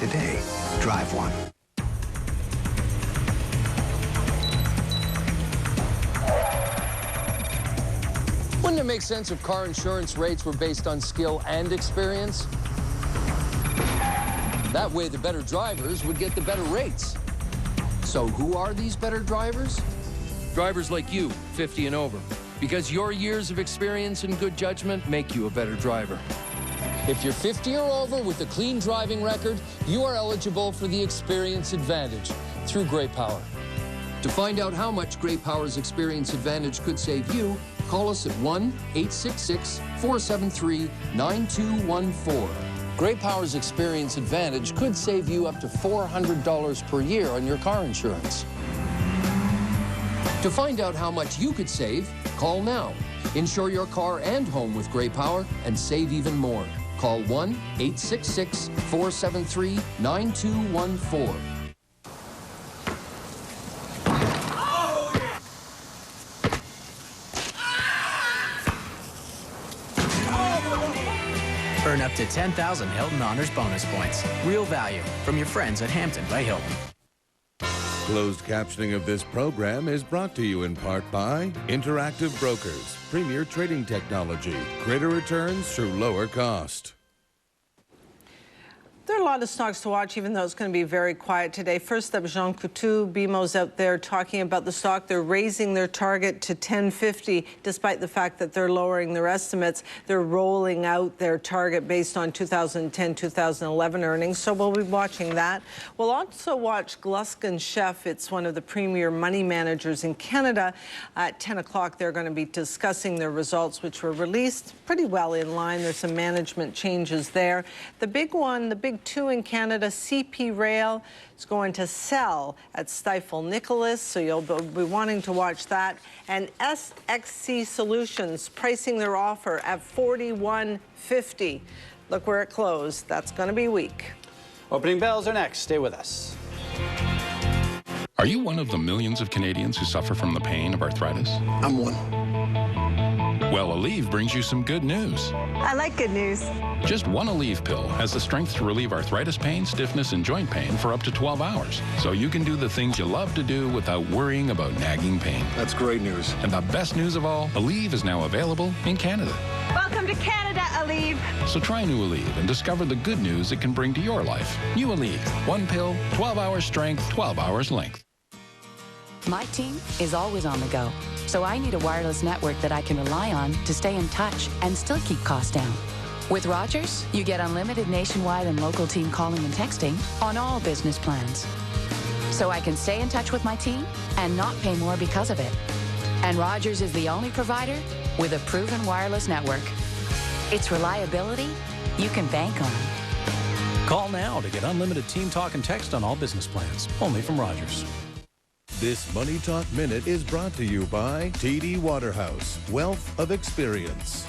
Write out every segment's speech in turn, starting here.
Today, drive one. Wouldn't it make sense if car insurance rates were based on skill and experience? That way, the better drivers would get the better rates. So who are these better drivers? Drivers like you, 50 and over. Because your years of experience and good judgment make you a better driver. If you're 50 or over with a clean driving record, you are eligible for the Experience Advantage through Great Power. To find out how much Great Power's Experience Advantage could save you, call us at 1-866-473-9214. Great Power's Experience Advantage could save you up to $400 per year on your car insurance. To find out how much you could save, call now. Insure your car and home with Great Power and save even more. Call 1-866-473-9214. Earn up to 10,000 Hilton Honors bonus points. Real value from your friends at Hampton by Hilton. Closed captioning of this program is brought to you in part by Interactive Brokers, premier trading technology, greater returns through lower cost. There are a lot of stocks to watch, even though it's going to be very quiet today. First up, Jean Coutu, BMO's out there talking about the stock. They're raising their target to 10.50, despite the fact that they're lowering their estimates. They're rolling out their target based on 2010-2011 earnings, so we'll be watching that. We'll also watch Gluskin Sheff. It's one of the premier money managers in Canada. At 10 o'clock, they're going to be discussing their results, which were released pretty well in line. There's some management changes there. The big one, the big two in Canada, CP Rail is going to sell at Stifel Nicholas, so you'll be wanting to watch that. And SXC Solutions pricing their offer at $41.50. Look where it closed. That's going to be weak. Opening bells are next. Stay with us. Are you one of the millions of Canadians who suffer from the pain of arthritis? I'm one. Well, Aleve brings you some good news. I like good news. Just one Aleve pill has the strength to relieve arthritis pain, stiffness, and joint pain for up to 12 hours. So you can do the things you love to do without worrying about nagging pain. That's great news. And the best news of all, Aleve is now available in Canada. Welcome to Canada, Aleve. So try new Aleve and discover the good news it can bring to your life. New Aleve. One pill, 12 hours strength, 12 hours length. My team is always on the go, so I need a wireless network that I can rely on to stay in touch and still keep costs down. With Rogers, you get unlimited nationwide and local team calling and texting on all business plans. So I can stay in touch with my team and not pay more because of it. And Rogers is the only provider with a proven wireless network. It's reliability you can bank on. Call now to get unlimited team talk and text on all business plans, only from Rogers. This Money Talk Minute is brought to you by TD Waterhouse, wealth of experience.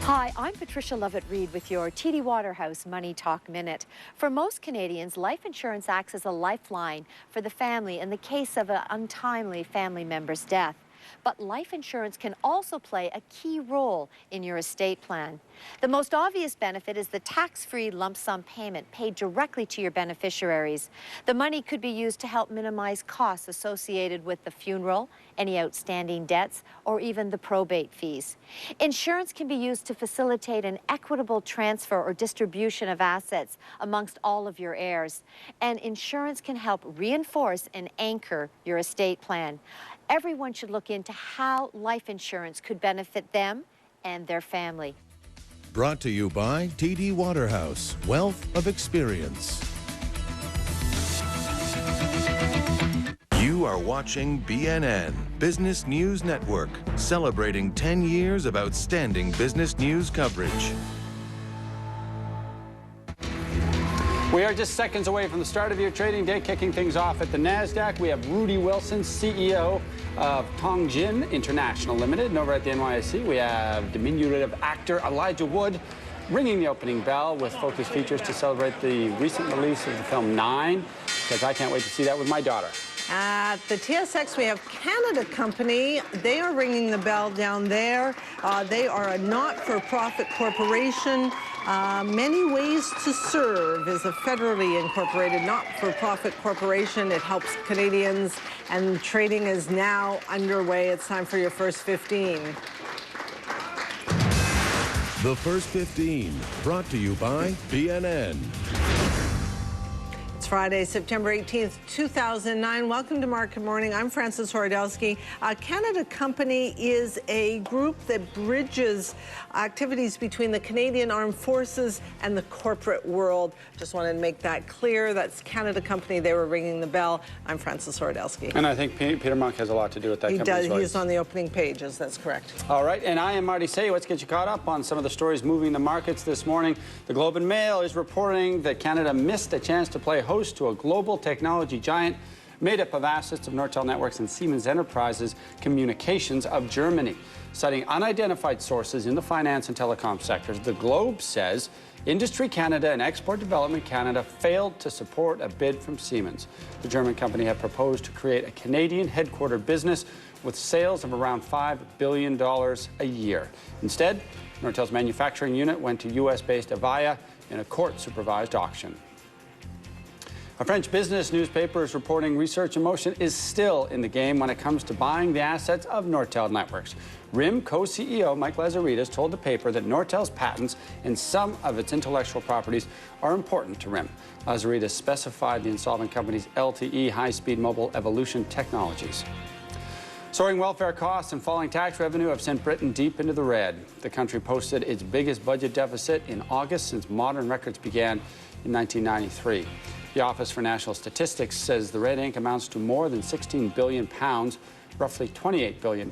Hi, I'm Patricia Lovett-Reed with your TD Waterhouse Money Talk Minute. For most Canadians, life insurance acts as a lifeline for the family in the case of an untimely family member's death. But life insurance can also play a key role in your estate plan. The most obvious benefit is the tax-free lump sum payment paid directly to your beneficiaries. The money could be used to help minimize costs associated with the funeral, any outstanding debts, or even the probate fees. Insurance can be used to facilitate an equitable transfer or distribution of assets amongst all of your heirs. And insurance can help reinforce and anchor your estate plan. Everyone should look into how life insurance could benefit them and their family. Brought to you by TD Waterhouse, wealth of experience. You are watching BNN, Business News Network, celebrating 10 years of outstanding business news coverage. We are just seconds away from the start of your trading day. Kicking things off at the NASDAQ, we have Rudy Wilson, CEO of Tongjin International Limited. And over at the NYSE, we have diminutive actor Elijah Wood ringing the opening bell with Focus Features to celebrate the recent release of the film 9, because I can't wait to see that with my daughter. At the TSX, we have Canada Company. They are ringing the bell down there. They are a not-for-profit corporation. Many Ways to Serve is a federally incorporated not-for-profit corporation. It helps Canadians, and trading is now underway. It's time for your First 15. The First 15, brought to you by BNN. It's Friday, September 18th, 2009. Welcome to Market Morning. I'm Frances Horodelsky. Canada Company is a group that bridges activities between the Canadian Armed Forces and the corporate world. Just wanted to make that clear. That's Canada Company. They were ringing the bell. I'm Frances Horodelsky. And I think Peter Monk has a lot to do with that. He does. Voice. He's on the opening pages. That's correct. All right. And I am Marty Say. Let's get you caught up on some of the stories moving the markets this morning. The Globe and Mail is reporting that Canada missed a chance to play host to a global technology giant made up of assets of Nortel Networks and Siemens Enterprises Communications of Germany. Citing unidentified sources in the finance and telecom sectors, the Globe says Industry Canada and Export Development Canada failed to support a bid from Siemens. The German company had proposed to create a Canadian headquartered business with sales of around $5 billion a year. Instead, Nortel's manufacturing unit went to US-based Avaya in a court-supervised auction. A French business newspaper is reporting Research in Motion is still in the game when it comes to buying the assets of Nortel Networks. RIM co-CEO Mike Lazaridis told the paper that Nortel's patents and some of its intellectual properties are important to RIM. Lazaridis specified the insolvent company's LTE high-speed mobile evolution technologies. Soaring welfare costs and falling tax revenue have sent Britain deep into the red. The country posted its biggest budget deficit in August since modern records began in 1993. The Office for National Statistics says the red ink amounts to more than £16 billion, roughly $28 billion.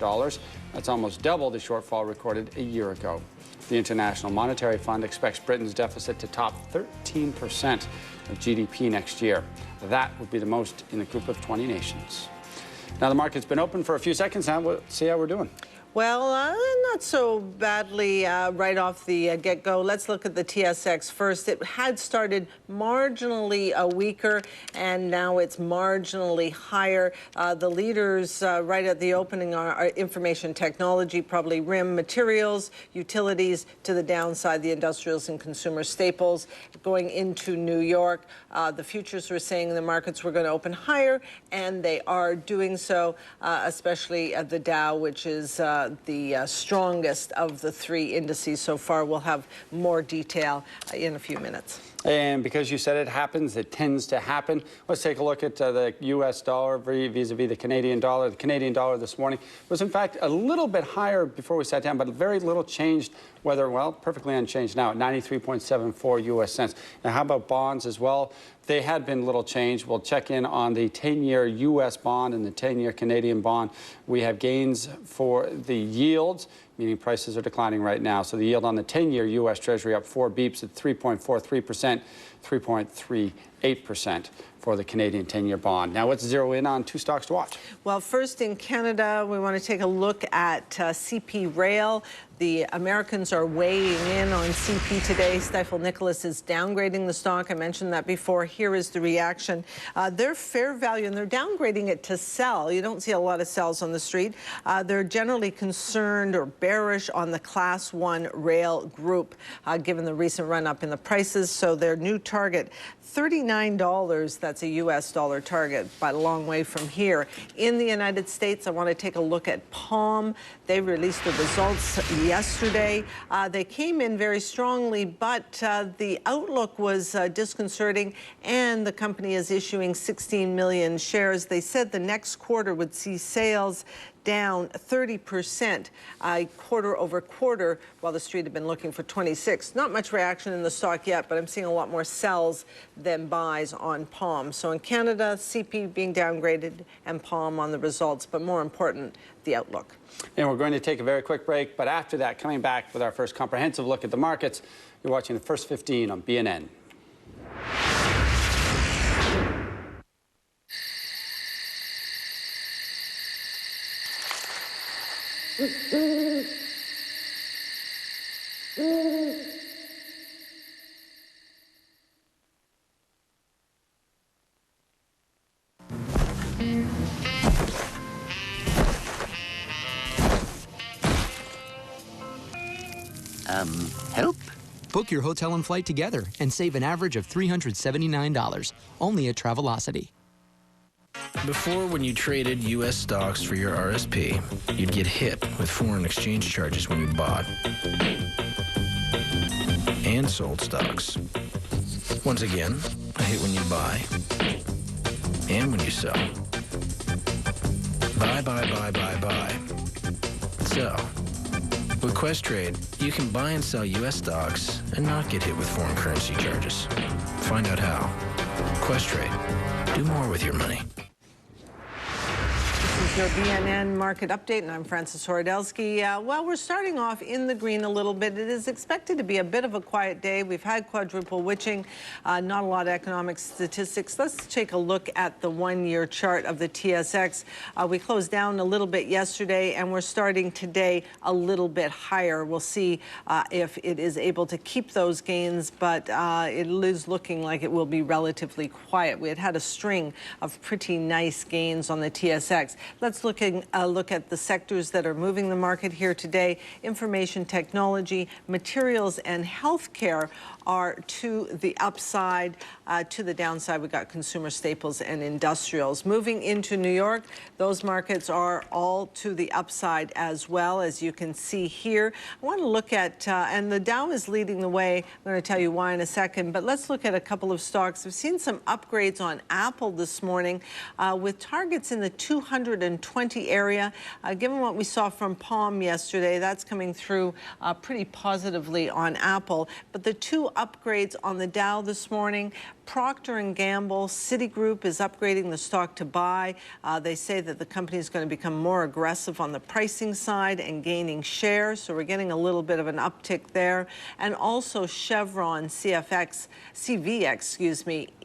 That's almost double the shortfall recorded a year ago. The International Monetary Fund expects Britain's deficit to top 13% of GDP next year. That would be the most in a group of 20 nations. Now, the market's been open for a few seconds now. We'll see how we're doing. Well, not so badly right off the get-go. Let's look at the TSX first. It had started marginally weaker, and now it's marginally higher. The leaders right at the opening are information technology, probably RIM, materials, utilities, to the downside, the industrials and consumer staples. Going into New York, the futures were saying the markets were going to open higher, and they are doing so, especially at the Dow, which is the strongest of the three indices so far. We'll have more detail in a few minutes. And because you said it happens, it tends to happen. Let's take a look at the U.S. dollar vis-a-vis the Canadian dollar. The Canadian dollar this morning was, in fact, a little bit higher before we sat down, but very little changed, whether, well, perfectly unchanged now at 93.74 U.S. cents. Now, how about bonds as well? They had been little change. We'll check in on the 10-year U.S. bond and the 10-year Canadian bond. We have gains for the yields, meaning prices are declining right now. So the yield on the 10-year U.S. Treasury up 4 beeps at 3.43%, 3.38% for the Canadian 10-year bond. Now let's zero in on two stocks to watch. Well, first in Canada, we want to take a look at CP Rail. The Americans are weighing in on CP today. Stifel Nicolaus is downgrading the stock. I mentioned that before. Here is the reaction. Their fair value, and they're downgrading it to sell. You don't see a lot of sells on the street. They're generally concerned or bearish on the Class 1 rail group, given the recent run-up in the prices. So their new target, $39, that's a U.S. dollar target, but a long way from here. In the United States, I want to take a look at Palm. They released the results yesterday. They came in very strongly, but the outlook was disconcerting, and the company is issuing 16 million shares. They said the next quarter would see sales down 30% quarter over quarter, while the street had been looking for 26. Not much reaction in the stock yet, but I'm seeing a lot more sells than buys on Palm. So in Canada, CP being downgraded and Palm on the results, but more important, the outlook. And we're going to take a very quick break, but after that, coming back with our first comprehensive look at the markets, you're watching the First 15 on BNN. Help? Book your hotel and flight together and save an average of $379, only at Travelocity. Before, when you traded U.S. stocks for your RSP, you'd get hit with foreign exchange charges when you bought and sold stocks. Once again, a hit when you buy and when you sell. Buy, buy, buy, buy, buy. Sell. With Questrade, you can buy and sell U.S. stocks and not get hit with foreign currency charges. Find out how. Questrade. Do more with your money. This is your BNN market update, and I'm Frances Horodelsky. Well, we're starting off in the green a little bit. It is expected to be a bit of a quiet day. We've had quadruple witching, not a lot of economic statistics. Let's take a look at the one-year chart of the TSX. We closed down a little bit yesterday, and we're starting today a little bit higher. We'll see if it is able to keep those gains, but it is looking like it will be relatively quiet. We had a string of pretty nice gains on the TSX. Let's look at the sectors that are moving the market here today. Information technology, materials, and healthcare are to the upside. To the downside, we've got consumer staples and industrials. Moving into New York, those markets are all to the upside as well, as you can see here. I want to look at, and the Dow is leading the way. I'm going to tell you why in a second, but let's look at a couple of stocks. We've seen some upgrades on Apple this morning with targets in the 220 area. Given what we saw from Palm yesterday, that's coming through pretty positively on Apple. But the two upgrades on the Dow this morning, Procter & Gamble, Citigroup is upgrading the stock to buy. They say that the company is going to become more aggressive on the pricing side and gaining shares. So we're getting a little bit of an uptick there. And also Chevron, CVX,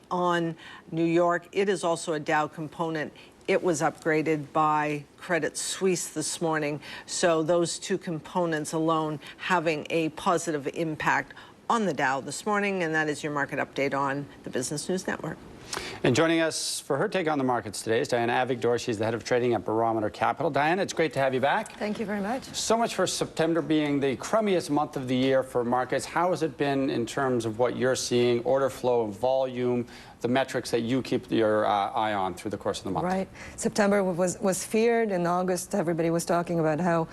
on New York. It is also a Dow component. It was upgraded by Credit Suisse this morning. So those two components alone having a positive impact on the Dow this morning, and that is your market update on the Business News Network. And joining us for her take on the markets today is Diana Avigdor. She's the head of trading at Barometer Capital. Diana, it's great to have you back. Thank you very much. So much for September being the crummiest month of the year for markets. How has it been in terms of what you're seeing, order flow, volume, the metrics that you keep your eye on through the course of the month? Right. September was feared. In August, everybody was talking about how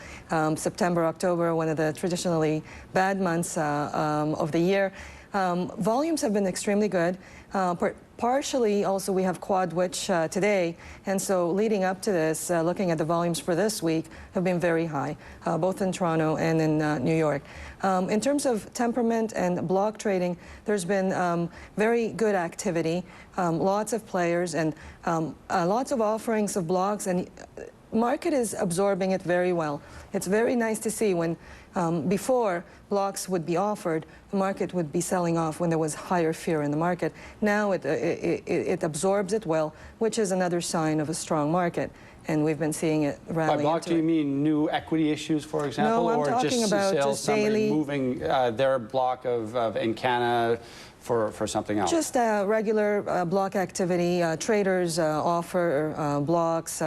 September, October, one of the traditionally bad months of the year. Volumes have been extremely good. Partially, also, we have quad witch today, and so leading up to this, looking at the volumes for this week, have been very high, both in Toronto and in New York. In terms of temperament and block trading, there's been very good activity, lots of players, and lots of offerings of blocks, and market is absorbing it very well. It's very nice to see when before blocks would be offered, the market would be selling off when there was higher fear in the market. Now it absorbs it well, which is another sign of a strong market. And we've been seeing it rally. By block, do you mean new equity issues, for example? No, I'm or talking just about sales, just somebody daily moving their block of Encana for something else? Just regular block activity. Traders offer blocks,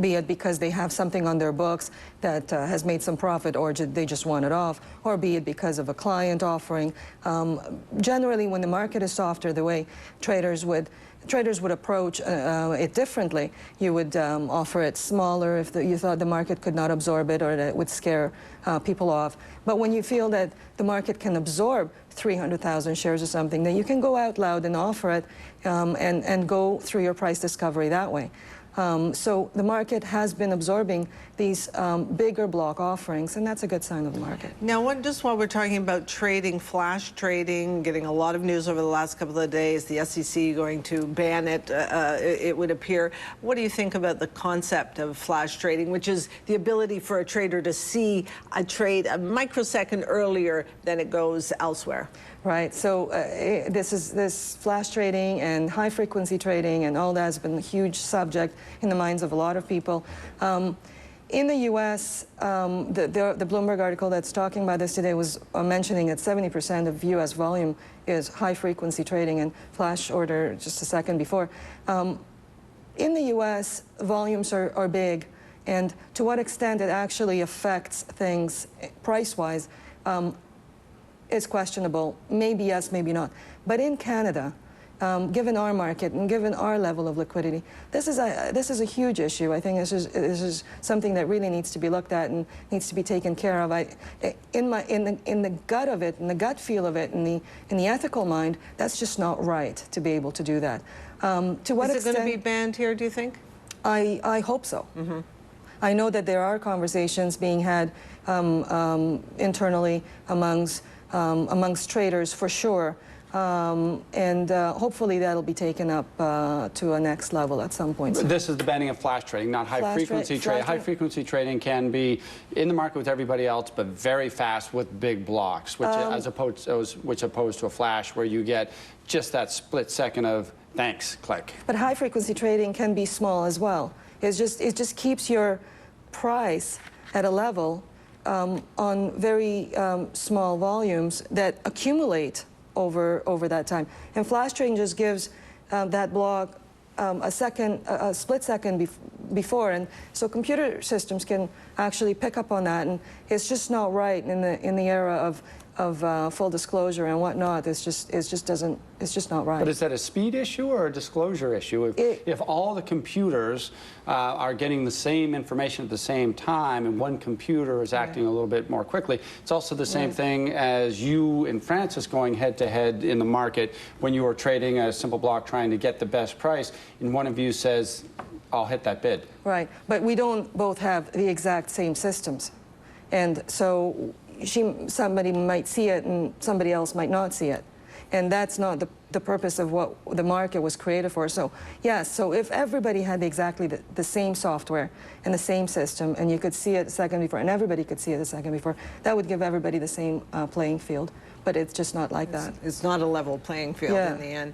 be it because they have something on their books that has made some profit, or they just want it off, or be it because of a client offering. Generally, when the market is softer, the way traders would approach it differently. You would offer it smaller if you thought the market could not absorb it, or that it would scare people off. But when you feel that the market can absorb 300,000 shares or something, then you can go out loud and offer it and go through your price discovery that way. So the market has been absorbing these bigger block offerings, and that's a good sign of the market. Now, just while we're talking about trading, flash trading, getting a lot of news over the last couple of days, the SEC going to ban it, it would appear. What do you think about the concept of flash trading, which is the ability for a trader to see a trade a microsecond earlier than it goes elsewhere? Right. So this flash trading and high-frequency trading and all that has been a huge subject in the minds of a lot of people. In the U.S., the Bloomberg article that's talking about this today was mentioning that 70% of U.S. volume is high-frequency trading, and flash order just a second before. In the U.S., volumes are big, and to what extent it actually affects things price-wise, is questionable. Maybe yes, maybe not. But in Canada, given our market and given our level of liquidity, this is a huge issue. I think this is something that really needs to be looked at and needs to be taken care of. In the gut of it, in the gut feel of it, in the ethical mind, that's just not right to be able to do that. To what extent is it going to be banned here, do you think? I hope so. Mm-hmm. I know that there are conversations being had internally amongst traders for sure. And hopefully that'll be taken up to a next level at some point. This is the banning of flash trading, not high-frequency trading. High-frequency trading can be in the market with everybody else, but very fast with big blocks, which opposed to a flash where you get just that split second of thanks, click. But high-frequency trading can be small as well. It just keeps your price at a level on very small volumes that accumulate over that time. And flash trading just gives that block a split second before, and so computer systems can actually pick up on that, and it's just not right in the era of full disclosure and whatnot. It's just not right. But is that a speed issue or a disclosure issue? If all the computers are getting the same information at the same time and one computer is acting a little bit more quickly, it's also the same thing as you and Francis going head-to-head in the market when you are trading a simple block trying to get the best price, and one of you says, I'll hit that bid. Right, but we don't both have the exact same systems. And so somebody might see it and somebody else might not see it. And that's not the purpose of what the market was created for. So yes, so if everybody had exactly the same software and the same system, and you could see it a second before, and everybody could see it a second before, that would give everybody the same playing field. But it's just not like that. It's not a level playing field in the end.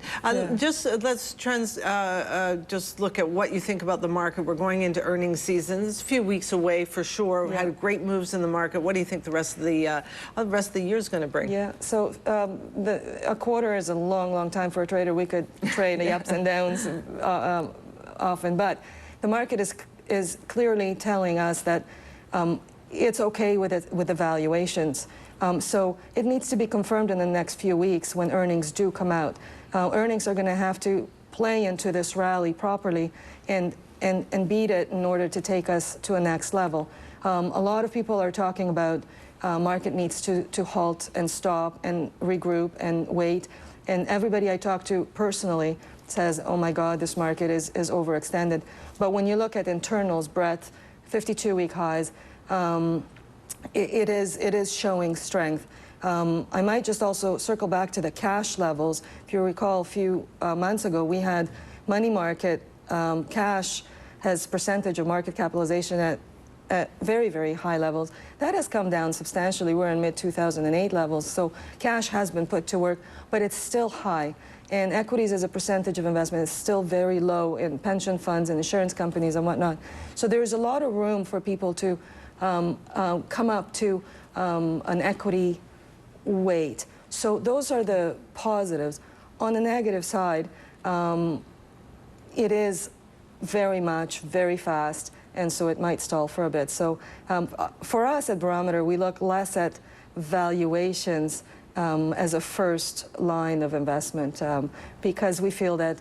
Just let's just look at what you think about the market. We're going into earnings season. It's a few weeks away for sure. We've had great moves in the market. What do you think the rest of the year is going to bring? Yeah. So a quarter is a long time for a trader. We could trade the ups and downs often, but the market is clearly telling us that it's okay with the valuations. So it needs to be confirmed in the next few weeks when earnings do come out. Earnings are going to have to play into this rally properly and beat it in order to take us to a next level. A lot of people are talking about market needs to halt and stop and regroup and wait. And everybody I talk to personally says, oh my God, this market is overextended. But when you look at internals, breadth, 52-week highs, it is showing strength. I might just also circle back to the cash levels. If you recall, a few months ago, we had money market cash as percentage of market capitalization at very, very high levels. That has come down substantially. We're in mid-2008 levels, so cash has been put to work, but it's still high. And equities as a percentage of investment is still very low in pension funds and insurance companies and whatnot. So there is a lot of room for people to come up to an equity weight. So those are the positives. On the negative side, it is very fast, and so it might stall for a bit. So for us at Barometer, we look less at valuations as a first line of investment because we feel that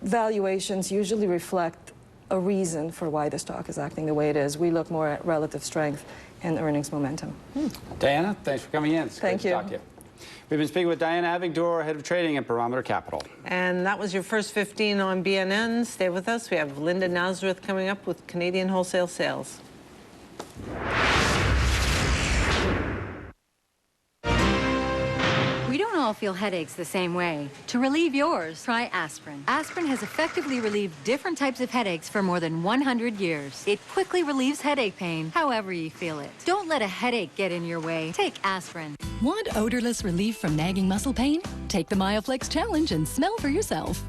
valuations usually reflect a reason for why the stock is acting the way it is. We look more at relative strength and earnings momentum. Diana, thanks for coming in. It's Thank great you. to talk to you. We've been speaking with Diana Avigdor, Head of Trading at Barometer Capital. And that was your first 15 on BNN. Stay with us. We have Linda Nazareth coming up with Canadian wholesale sales. We don't all feel headaches the same way. To relieve yours, try aspirin. Aspirin has effectively relieved different types of headaches for more than 100 years. It quickly relieves headache pain, however you feel it. Don't let a headache get in your way. Take aspirin. Want odorless relief from nagging muscle pain? Take the MyoFlex challenge and smell for yourself.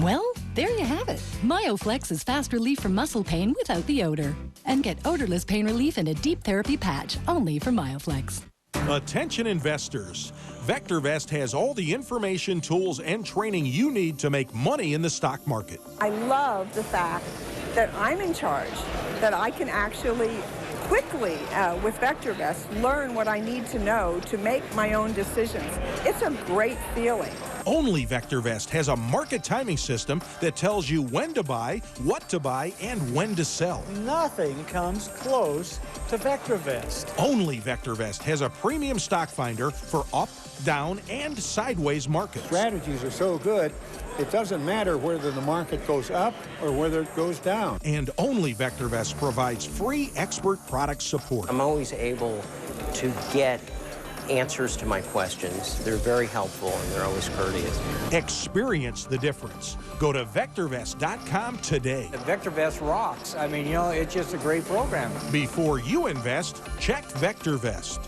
Well, there you have it. MyoFlex is fast relief from muscle pain without the odor. And get odorless pain relief in a deep therapy patch, only from MyoFlex. Attention investors. VectorVest has all the information, tools, and training you need to make money in the stock market. I love the fact that I'm in charge, that I can actually quickly with VectorVest learn what I need to know to make my own decisions. It's a great feeling. Only VectorVest has a market timing system that tells you when to buy, what to buy, and when to sell. Nothing comes close to VectorVest. Only VectorVest has a premium stock finder for up, down, and sideways markets. Strategies are so good, it doesn't matter whether the market goes up or whether it goes down. And only VectorVest provides free expert product support. I'm always able to get answers to my questions. They're very helpful and they're always courteous. Experience the difference. Go to VectorVest.com today. VectorVest rocks. I mean, you know, it's just a great program. Before you invest, check VectorVest.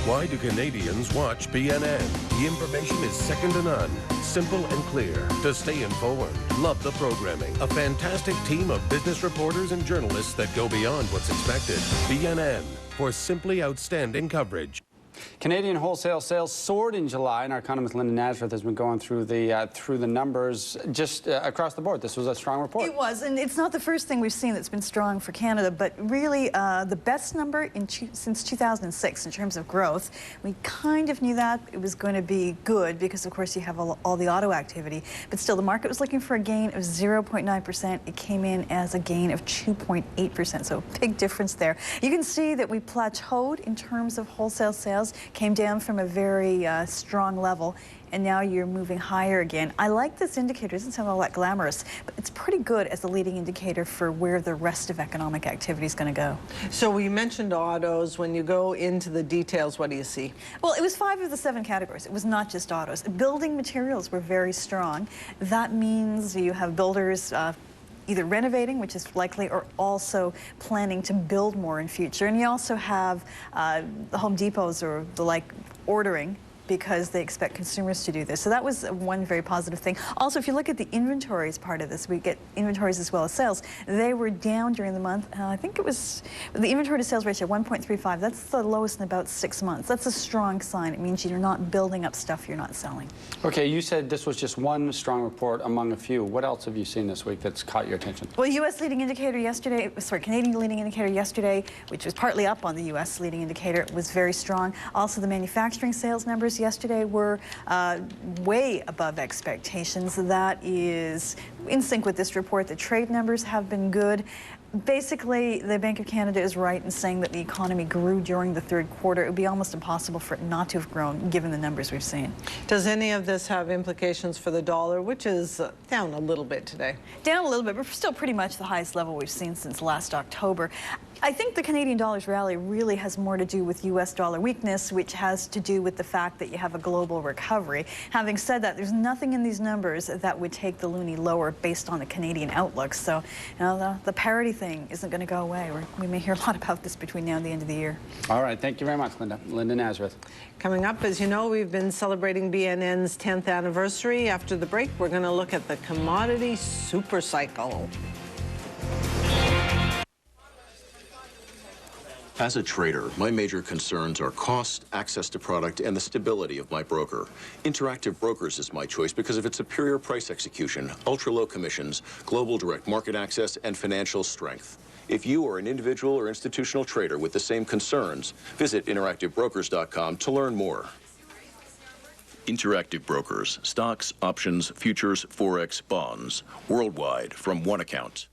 Why do Canadians watch BNN? The information is second to none. Simple and clear. To stay informed, love the programming. A fantastic team of business reporters and journalists that go beyond what's expected. BNN, for simply outstanding coverage. Canadian wholesale sales soared in July, and our economist Linda Nazareth has been going through the numbers just across the board. This was a strong report. It was, and it's not the first thing we've seen that's been strong for Canada, but really the best number since 2006 in terms of growth. We kind of knew that it was going to be good because, of course, you have all the auto activity, but still the market was looking for a gain of 0.9%. It came in as a gain of 2.8%, so big difference there. You can see that we plateaued in terms of wholesale sales. Came down from a very strong level, and now you're moving higher again. I like this indicator. It doesn't sound all that glamorous, but it's pretty good as a leading indicator for where the rest of economic activity is going to go. So we mentioned autos. When you go into the details, what do you see? Well, it was 5 of the 7 categories. It was not just autos. Building materials were very strong. That means you have builders either renovating, which is likely, or also planning to build more in future. And you also have the Home Depots or the like ordering because they expect consumers to do this. So that was one very positive thing. Also, if you look at the inventories part of this, we get inventories as well as sales. They were down during the month. I think it was the inventory to sales ratio 1.35. That's the lowest in about 6 months. That's a strong sign. It means you're not building up stuff you're not selling. Okay, you said this was just one strong report among a few. What else have you seen this week that's caught your attention? Well, U.S. leading indicator yesterday, Canadian leading indicator yesterday, which was partly up on the U.S. leading indicator, was very strong. Also, the manufacturing sales numbers yesterday were way above expectations. That is in sync with this report. The trade numbers have been good. Basically, the Bank of Canada is right in saying that the economy grew during the third quarter. It would be almost impossible for it not to have grown, given the numbers we've seen. Does any of this have implications for the dollar, which is down a little bit today? Down a little bit, but still pretty much the highest level we've seen since last October. I think the Canadian dollar's rally really has more to do with U.S. dollar weakness, which has to do with the fact that you have a global recovery. Having said that, there's nothing in these numbers that would take the loonie lower based on the Canadian outlook. So, you know, the parity thing isn't going to go away. We may hear a lot about this between now and the end of the year. All right, thank you very much, Linda. Linda Nazareth. Coming up, as you know, we've been celebrating BNN's 10th anniversary. After the break, we're going to look at the commodity supercycle. As a trader, my major concerns are cost, access to product, and the stability of my broker. Interactive Brokers is my choice because of its superior price execution, ultra-low commissions, global direct market access, and financial strength. If you are an individual or institutional trader with the same concerns, visit interactivebrokers.com to learn more. Interactive Brokers, stocks, options, futures, forex, bonds, worldwide from one account.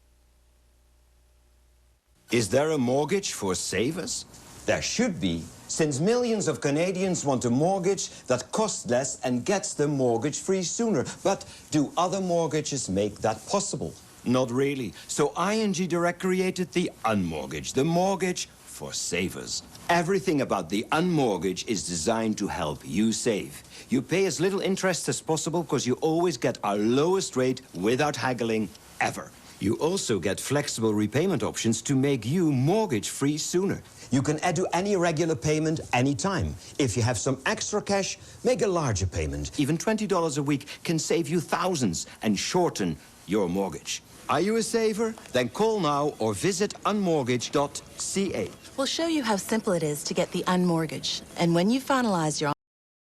Is there a mortgage for savers? There should be, since millions of Canadians want a mortgage that costs less and gets them mortgage-free sooner. But do other mortgages make that possible? Not really. So ING Direct created the Unmortgage, the mortgage for savers. Everything about the Unmortgage is designed to help you save. You pay as little interest as possible because you always get our lowest rate without haggling ever. You also get flexible repayment options to make you mortgage-free sooner. You can add to any regular payment anytime. If you have some extra cash, make a larger payment. Even $20 a week can save you thousands and shorten your mortgage. Are you a saver? Then call now or visit unmortgage.ca. We'll show you how simple it is to get the Unmortgage. And when you finalize your